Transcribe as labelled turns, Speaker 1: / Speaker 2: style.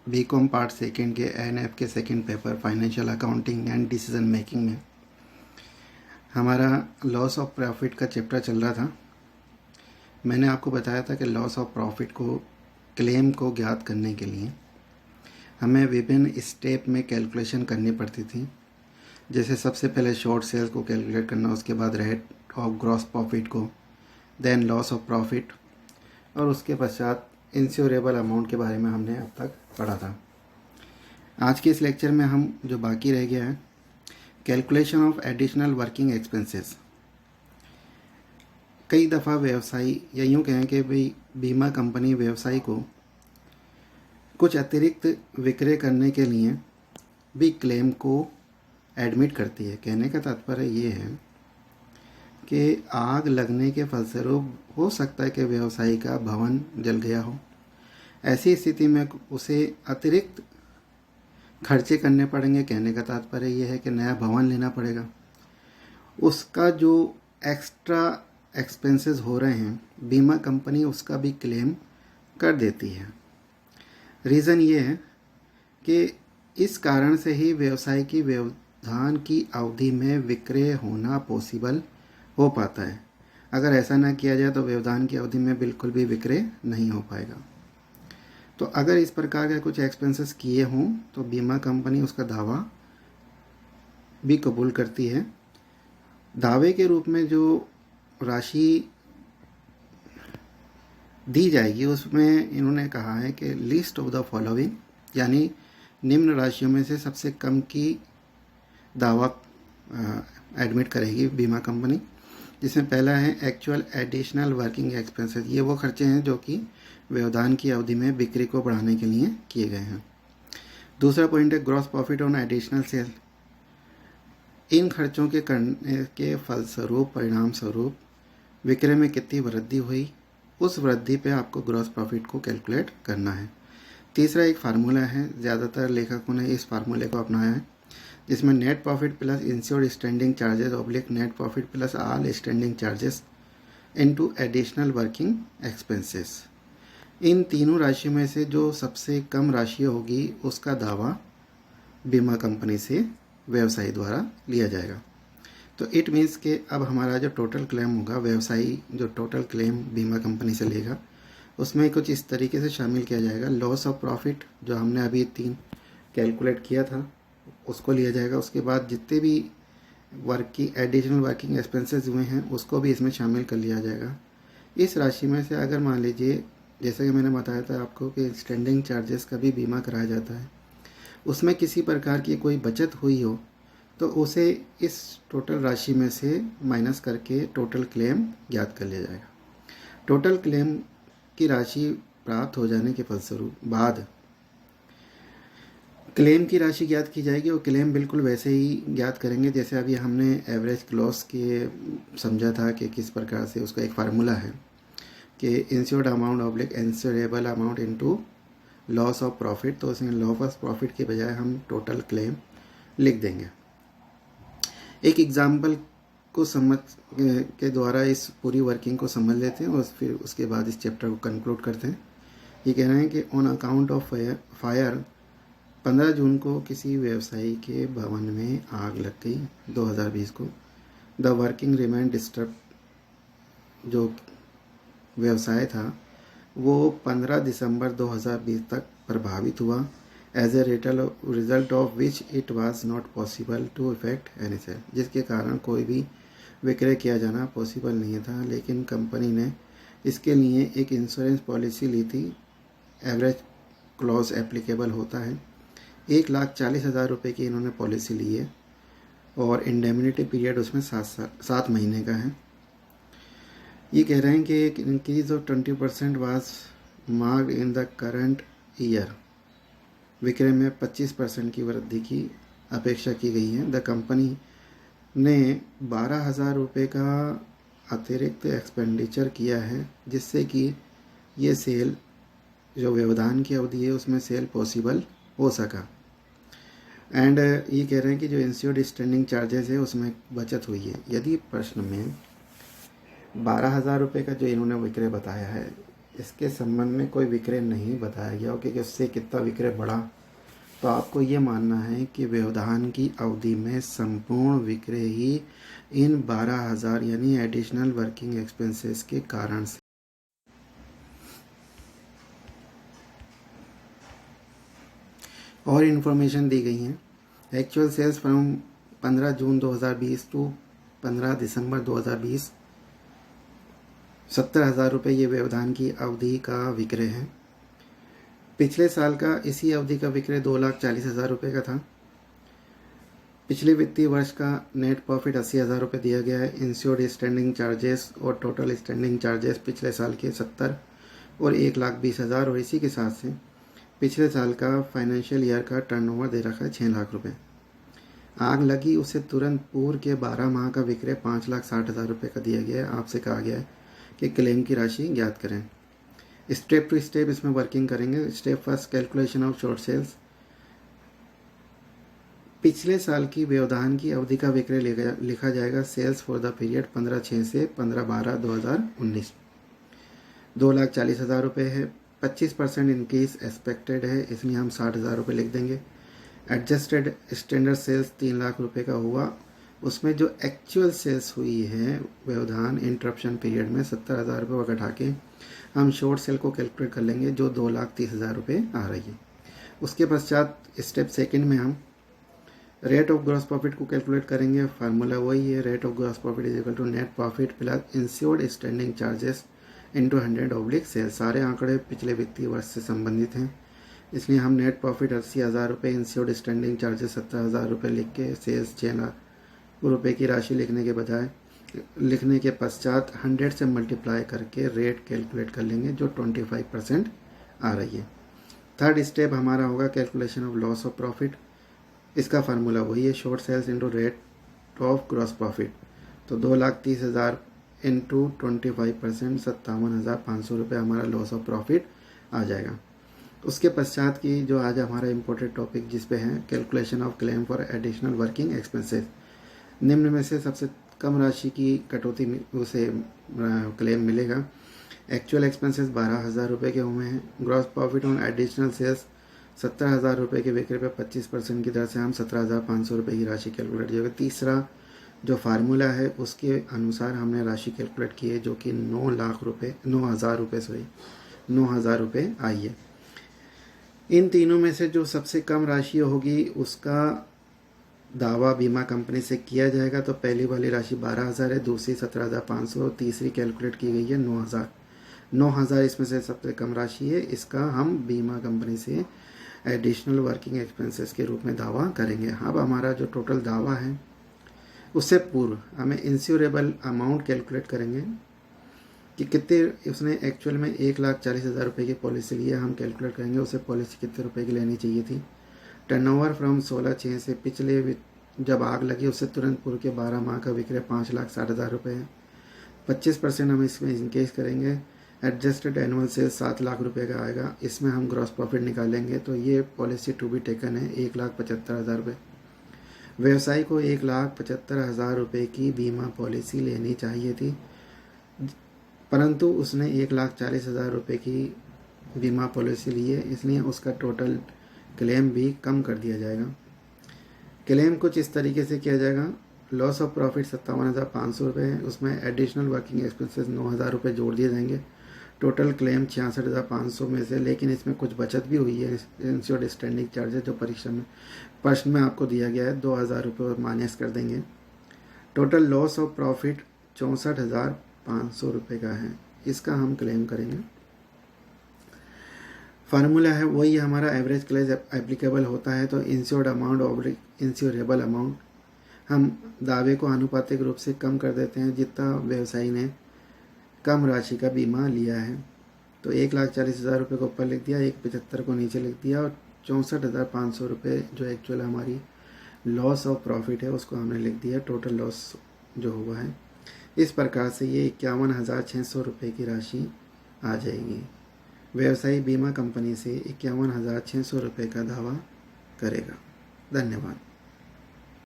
Speaker 1: BCom part second के ANF के second paper financial accounting and decision making में हमारा लॉस ऑफ प्रॉफिट का चैप्टर चल रहा था। मैंने आपको बताया था कि लॉस ऑफ प्रॉफिट को क्लेम को ज्ञात करने के लिए हमें विभिन्न स्टेप में कैलकुलेशन करनी पड़ती थी। जैसे सबसे पहले शॉर्ट सेल्स को कैलकुलेट करना, उसके बाद रेट ऑफ ग्रॉस प्रॉफिट को, देन लॉस ऑफ प्रॉफिट, और उसके पश्चात इंश्योरेबल अमाउंट के बारे में हमने अब तक पढ़ा था। आज के इस लेक्चर में हम जो बाकी रह गया है, calculation of additional working expenses. कई दफ़ा व्यवसायी, या यूँ कहें कि भाई बीमा कंपनी व्यवसायी को कुछ अतिरिक्त विक्रय करने के लिए भी क्लेम को एडमिट करती है। कहने का तात्पर्य ये है कि आग लगने के फलस्वरूप हो सकता है कि व्यवसायी का भवन जल गया हो। ऐसी स्थिति में उसे अतिरिक्त खर्चे करने पड़ेंगे। कहने का तात्पर्य यह है कि नया भवन लेना पड़ेगा। उसका जो एक्स्ट्रा एक्सपेंसेस हो रहे हैं, बीमा कंपनी उसका भी क्लेम कर देती है। रीज़न ये है कि इस कारण से ही व्यवसाय की व्यवधान की अवधि में विक्रय होना पॉसिबल हो पाता है। अगर ऐसा ना किया जाए तो व्यवधान की अवधि में बिल्कुल भी विक्रय नहीं हो पाएगा। तो अगर इस प्रकार के कुछ एक्सपेंसेस किए हों तो बीमा कंपनी उसका दावा भी कबूल करती है। दावे के रूप में जो राशि दी जाएगी उसमें इन्होंने कहा है कि लिस्ट ऑफ द फॉलोइंग, यानी निम्न राशियों में से सबसे कम की दावा एडमिट करेगी बीमा कंपनी। जिसमें पहला है एक्चुअल एडिशनल वर्किंग एक्सपेंसेस। ये वो खर्चे हैं जो कि व्यवधान की अवधि में बिक्री को बढ़ाने के लिए किए गए हैं। दूसरा पॉइंट है gross profit on additional sale. इन खर्चों के करने के फलस्वरूप, परिणाम स्वरूप विक्रय में कितनी वृद्धि हुई, उस वृद्धि पे आपको ग्रॉस प्रॉफिट को कैलकुलेट करना है। तीसरा एक फार्मूला है, ज़्यादातर लेखकों ने इस फार्मूले को अपनाया है, जिसमें net profit plus insured standing charges oblique net profit plus all standing charges into additional working expenses. इन तीनों राशियों में से जो सबसे कम राशि होगी उसका दावा बीमा कंपनी से व्यवसायी द्वारा लिया जाएगा। तो इट मीन्स कि अब हमारा जो टोटल क्लेम होगा, व्यवसायी जो टोटल क्लेम बीमा कंपनी से लेगा, उसमें कुछ इस तरीके से शामिल किया जाएगा। लॉस ऑफ प्रॉफिट जो हमने अभी 3 कैलकुलेट किया था उसको लिया जाएगा। उसके बाद जितने भी एडिशनल वर्किंग एक्सपेंसेस हुए हैं उसको भी इसमें शामिल कर लिया जाएगा। इस राशि में से अगर मान लीजिए, जैसा कि मैंने बताया था आपको कि स्टैंडिंग चार्जेस का भी बीमा कराया जाता है, उसमें किसी प्रकार की कोई बचत हुई हो तो उसे इस टोटल राशि में से माइनस करके टोटल क्लेम ज्ञात कर लिया जाएगा। टोटल क्लेम की राशि प्राप्त हो जाने के फलस्वरूप बाद क्लेम की राशि ज्ञात की जाएगी और क्लेम बिल्कुल वैसे ही ज्ञात करेंगे जैसे अभी हमने एवरेज क्लॉस के समझा था कि किस प्रकार से उसका एक फार्मूला है कि insured amount oblique insurable amount into loss of profit. तो उसमें लॉस ऑफ प्रॉफिट के बजाय हम टोटल क्लेम लिख देंगे। एक एग्जाम्पल को समझ के द्वारा इस पूरी वर्किंग को समझ लेते हैं और फिर उसके बाद इस चैप्टर को कंक्लूड करते हैं। ये कह रहे हैं कि ऑन अकाउंट ऑफ फायर 15 जून को किसी व्यवसायी के भवन में आग लग गई 2020 को। The working remain disturb. जो व्यवसाय था वो 15 दिसंबर 2020 तक प्रभावित हुआ। As a result of which it was not possible to effect any sale. जिसके कारण कोई भी विक्रय किया जाना पॉसिबल नहीं था, लेकिन कंपनी ने इसके लिए एक इंश्योरेंस पॉलिसी ली थी। एवरेज क्लॉज एप्लीकेबल होता है। 1,40,000 रुपये की इन्होंने पॉलिसी ली है और इंडेमनिटी पीरियड उसमें 7 महीने का है। ये कह रहे हैं कि एक increase of 20% was marked in the current year. विक्रय में 25% की वृद्धि की अपेक्षा की गई है। द कंपनी ने 12,000 रुपये का अतिरिक्त एक्सपेंडिचर किया है, जिससे कि ये सेल जो व्यवधान की अवधि है उसमें सेल पॉसिबल हो सका। एंड ये कह रहे हैं कि जो इंश्योर्ड स्टैंडिंग चार्जेस है उसमें बचत हुई है। यदि प्रश्न में 12,000 रुपये का जो इन्होंने विक्रय बताया है, इसके संबंध में कोई विक्रय नहीं बताया गया हो कि उससे कितना विक्रय बढ़ा, तो आपको ये मानना है कि व्यवधान की अवधि में संपूर्ण विक्रय ही इन 12,000 यानी एडिशनल वर्किंग एक्सपेंसेस के कारण से। और इन्फॉर्मेशन दी गई है। Actual sales from 15 June 2020 to 15 December 2020 70,000 रुपये ये व्यवधान की अवधि का विक्रय है। पिछले साल का इसी अवधि का विक्रय 2,40,000 रुपये का था। पिछले वित्तीय वर्ष का नेट प्रॉफिट 80,000 रुपये दिया गया है। इंश्योर्ड स्टैंडिंग चार्जेस और टोटल स्टैंडिंग चार्जेस पिछले साल के 70 और 1,20,000 और इसी के साथ से पिछले साल का फाइनेंशियल ईयर का टर्नओवर दे रखा है 6 लाख रुपये। आग लगी उससे तुरंत पूर्व के 12 माह का विक्रय 5,60,000 रुपये का दिया गया है। आपसे कहा गया है कि क्लेम की राशि ज्ञात करें। स्टेप टू स्टेप इसमें वर्किंग करेंगे। Step first, calculation of short sales. पिछले साल की व्यवधान की अवधि का विक्रय लिखा जाएगा सेल्स फॉर द पीरियड 15/6 से 15/12/2019 2,40,000 रुपये है। 25% इंक्रीज एक्सपेक्टेड है, इसलिए हम 60,000 रुपये लिख देंगे। एडजस्टेड स्टैंडर्ड सेल्स 3 लाख रुपये का हुआ। उसमें जो एक्चुअल सेल्स हुई है व्यवधान इंटरप्शन पीरियड में 70,000 रुपये को घटा के हम शॉर्ट सेल को कैलकुलेट कर लेंगे जो 2,30,000 रुपये आ रही है। उसके पश्चात स्टेप सेकंड में हम रेट ऑफ ग्रॉस प्रॉफिट को कैलकुलेट करेंगे। फार्मूला वही है, rate of gross profit is equal to net profit plus insured standing charges into 100 sale. सारे आंकड़े पिछले वित्तीय वर्ष से संबंधित हैं, इसलिए हम नेट प्रॉफिट 80,000 रुपये, इंश्योर्ड स्टैंडिंग चार्जेस 70,000 रुपये लिख के सेल्स 6 लाख रुपये की राशि लिखने के पश्चात 100 से मल्टीप्लाई करके रेट कैलकुलेट कर लेंगे जो 25% आ रही है। थर्ड स्टेप हमारा होगा calculation of loss of profit. इसका फार्मूला वही है, short sales into rate of gross profit. तो 2,30,000 इंटू 25% 57,500 रुपये हमारा लॉस ऑफ प्रॉफिट आ जाएगा। उसके पश्चात की जो आज हमारा इम्पोर्टेंट टॉपिक जिस पे है calculation of claim for additional working expenses. निम्न में से सबसे कम राशि की कटौती उसे क्लेम मिलेगा। एक्चुअल एक्सपेंसेस 12,000 रुपये के हुए हैं। Gross profit on additional sales 70,000 रुपये के विक्रय पर 25% की दर से हम 17,500 रुपये की राशि कैलकुलेट की। तीसरा जो फार्मूला है उसके अनुसार हमने राशि कैलकुलेट की है जो कि 9,000 रुपये आई है। इन तीनों में से जो सबसे कम राशि होगी उसका दावा बीमा कंपनी से किया जाएगा। तो पहली वाली राशि 12,000 है, दूसरी 17,500 और तीसरी कैलकुलेट की गई है 9,000 इसमें से सबसे कम राशि है। इसका हम बीमा कंपनी से एडिशनल वर्किंग एक्सपेंसेस के रूप में दावा करेंगे। अब हमारा जो टोटल दावा है उससे पूर्व हमें इंश्योरेबल अमाउंट कैलकुलेट करेंगे कि कितने उसने एक्चुअल में 1,40,000 रुपये की पॉलिसी ली है। हम कैलकुलेट करेंगे उसे पॉलिसी कितने रुपए की लेनी चाहिए थी। टर्नओवर फ्रॉम 16/6 से पिछले जब आग लगी उससे तुरंत पूर्व के 12 माह का विक्रय 5,60,000 रुपये है। 25% हम इसमें इंक्रीज करेंगे। एडजस्टेड एनुअल सेल्स 7 लाख रुपये का आएगा। इसमें हम ग्रॉस प्रॉफिट निकालेंगे तो ये पॉलिसी टू बी टेकन है 1,75,000 रुपये। व्यवसायी को 1,75,000 रुपये की बीमा पॉलिसी लेनी चाहिए थी, परंतु उसने 1,40,000 रुपये की बीमा पॉलिसी ली है, इसलिए उसका टोटल क्लेम भी कम कर दिया जाएगा। क्लेम कुछ इस तरीके से किया जाएगा। लॉस ऑफ प्रॉफिट 57,500 रुपये है, उसमें एडिशनल वर्किंग एक्सपेंसेस 9,000 रुपये जोड़ दिए जाएंगे। टोटल क्लेम 66,500 में से, लेकिन इसमें कुछ बचत भी हुई है। इंश्योर्ड स्टैंडिंग चार्जेस जो प्रश्न में आपको दिया गया है 2,000 रुपये माइनस कर देंगे। टोटल लॉस ऑफ प्रॉफिट 64,500 रुपये का है, इसका हम क्लेम करेंगे। फार्मूला है वही हमारा एवरेज क्लेम एप्लीकेबल होता है। तो इंश्योर्ड अमाउंट और इंश्योरेबल अमाउंट हम दावे को आनुपातिक रूप से कम कर देते हैं जितना व्यवसायी ने कम राशि का बीमा लिया है। तो 1,40,000 रुपये को ऊपर लिख दिया, 1,75 को नीचे लिख दिया और 64,500 रुपये जो एक्चुअल हमारी लॉस ऑफ प्रॉफिट है उसको हमने लिख दिया। टोटल लॉस जो हुआ है इस प्रकार से ये 51,600 रुपये की राशि आ जाएगी। व्यवसायी बीमा कंपनी से 51,600 रुपये का दावा करेगा। धन्यवाद।